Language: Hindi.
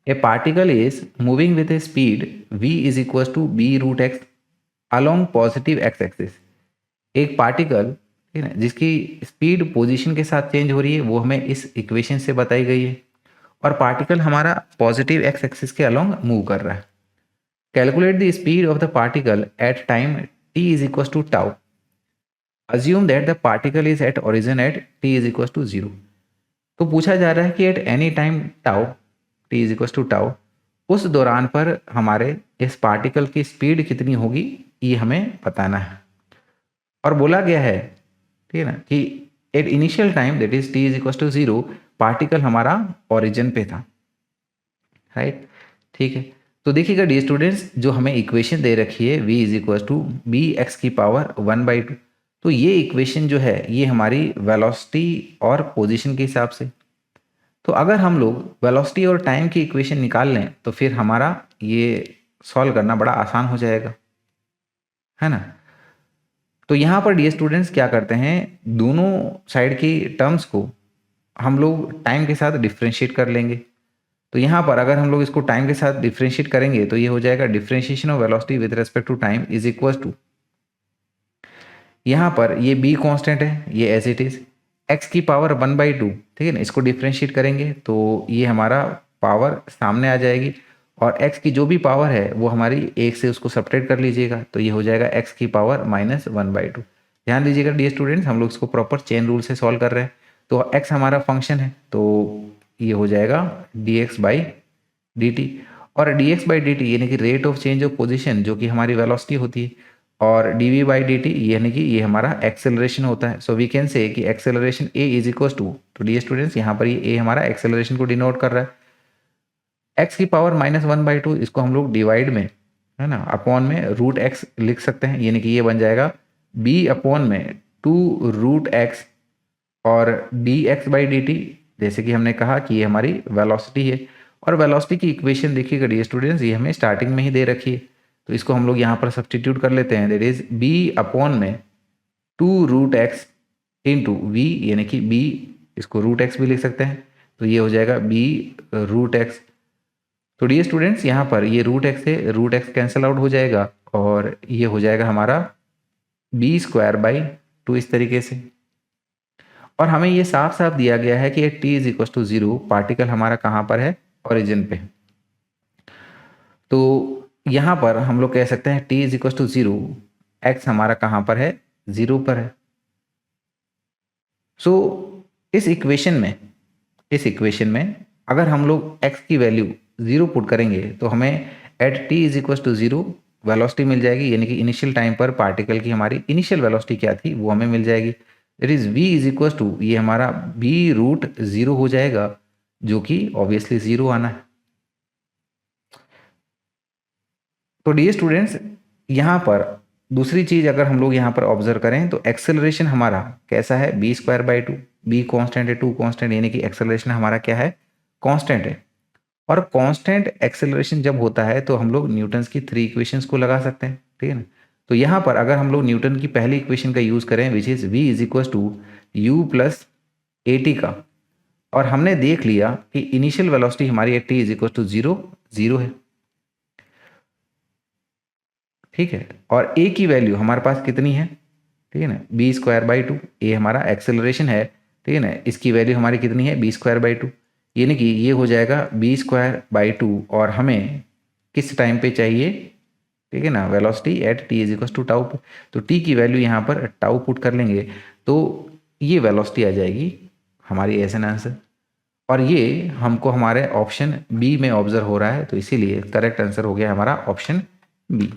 A particle is moving with a speed v is equal to B root X along positive X axis. एक पार्टिकल, ठीक है, जिसकी स्पीड पोजीशन के साथ चेंज हो रही है, वो हमें इस इक्वेशन से बताई गई है, और पार्टिकल हमारा पॉजिटिव एक्स एक्सिस के अलॉन्ग मूव कर रहा है। Calculate the speed of the particle at time t is equal to tau. Assume that the particle is at origin at t is equal to 0। तो पूछा जा रहा है कि at any time tau t is equal to tau, उस दौरान पर हमारे इस पार्टिकल की स्पीड कितनी होगी, ये हमें बताना है। और बोला गया है, ठीक है ना, कि at initial time that is t is equal to 0 particle हमारा ओरिजिन पे था, राइट। ठीक है, तो देखिएगा डी स्टूडेंट्स, जो हमें इक्वेशन दे रखी है v is equal to B X की पावर 1/2, तो ये इक्वेशन जो है ये हमारी वेलोसिटी और पोजीशन के हिसाब से। तो अगर हम लोग वेलोसिटी और टाइम की इक्वेशन निकाल लें तो फिर हमारा ये सॉल्व करना बड़ा आसान हो जाएगा, है ना। तो यहाँ पर डी स्टूडेंट्स क्या करते हैं, दोनों साइड की टर्म्स को हम लोग टाइम के साथ डिफ्रेंशिएट कर लेंगे। तो यहाँ पर अगर हम लोग इसको टाइम के साथ डिफ्रेंशिएट करेंगे तो ये हो जाएगा differentiation of velocity with respect to time is equal to, यहाँ पर ये b कांस्टेंट है, ये एज इट इज x की पावर 1/2, ठीक है ना। इसको डिफ्रेंशिएट करेंगे तो ये हमारा पावर सामने आ जाएगी, और x की जो भी पावर है वो हमारी 1 से उसको सब्ट्रैक्ट कर लीजिएगा, तो ये हो जाएगा x की पावर -1/2। ध्यान दीजिएगा डी स्टूडेंट्स, हम लोग इसको प्रॉपर चेन रूल से सॉल्व कर रहे हैं। तो x हमारा फंक्शन है, तो ये हो जाएगा dx/dt, और dx/dt यानी कि rate of change of position, जो कि हमारी वेलोसिटी होती है, और dv/dt यानी कि ये हमारा एक्सेलरेशन होता है। सो वी कैन से कि acceleration a is equal to, तो डी स्टूडेंट्स यहाँ पर ये a हमारा एक्सेलरेशन को डिनोट कर रहा है। x की पावर -1/2, इसको हम लोग डिवाइड में, है ना, अपॉन में रूट x लिख सकते हैं, यानी कि ये बन जाएगा b अपॉन में 2 रूट x, और dx/dt जैसे कि हमने कहा कि ये हमारी वेलोसिटी है, और वेलोसिटी की इक्वेशन देखिएगा डी स्टूडेंट्स, ये हमें स्टार्टिंग में ही दे रखी है, तो इसको हम लोग यहाँ पर सब्सटीट्यूट कर लेते हैं। दैट इज b अपॉन में 2 रूट एक्स इंटू वी, यानी कि b, इसको रूट एक्स भी लिख सकते हैं, तो ये हो जाएगा b रूट एक्स। तो डी स्टूडेंट्स यहाँ पर ये रूट एक्स है, रूट एक्स कैंसिल आउट हो जाएगा, और ये हो जाएगा हमारा b²/2 इस तरीके से। और हमें ये साफ साफ दिया गया है कि t is equal to 0 particle हमारा कहाँ पर है, ओरिजिन पे। तो यहाँ पर हम लोग कह सकते हैं t is equal to 0, X हमारा कहाँ पर है, 0 पर है। सो इस इक्वेशन में अगर हम लोग x की वैल्यू 0 पुट करेंगे तो हमें at t is equal to 0 velocity मिल जाएगी, यानी कि इनिशियल टाइम पर पार्टिकल की हमारी इनिशियल वेलोसिटी क्या थी वो हमें मिल जाएगी। It is v is equal to, ये हमारा b√0 हो जाएगा, जो कि ऑब्वियसली 0 आना है। तो डी स्टूडेंट्स, यहाँ पर दूसरी चीज अगर हम लोग यहाँ पर ऑब्जर्व करें तो एक्सेलरेशन हमारा कैसा है, b²/2, b कांस्टेंट है, 2 कांस्टेंट, यानी कि एक्सेलरेशन हमारा क्या है, कांस्टेंट है। और कांस्टेंट एक्सेलरेशन जब होता है तो हम लोग न्यूटन्स की 3 इक्वेशंस को लगा सकते हैं, ठीक है ना। तो यहाँ पर अगर हम लोग न्यूटन की पहली इक्वेशन का यूज करें which is v is equal to u plus at का, और हमने देख लिया कि इनिशियल वेलोसिटी हमारी t इज इक्वल टू 0 है, ठीक है। और a की वैल्यू हमारे पास कितनी है, ठीक है ना, b²/2, a हमारा एक्सेलरेशन है, ठीक है ना, इसकी वैल्यू हमारी कितनी है, b²/2, यानी कि ये हो जाएगा b²/2, और हमें किस टाइम पे चाहिए, ठीक है ना, velocity at t is equal to tau पे। तो t की वैल्यू यहाँ पर टाउ पुट कर लेंगे तो ये वेलोसिटी आ जाएगी हमारी एज एन आंसर, और ये हमको हमारे ऑप्शन बी में ऑब्जर्व हो रहा है, तो इसीलिए करेक्ट आंसर हो गया हमारा ऑप्शन बी।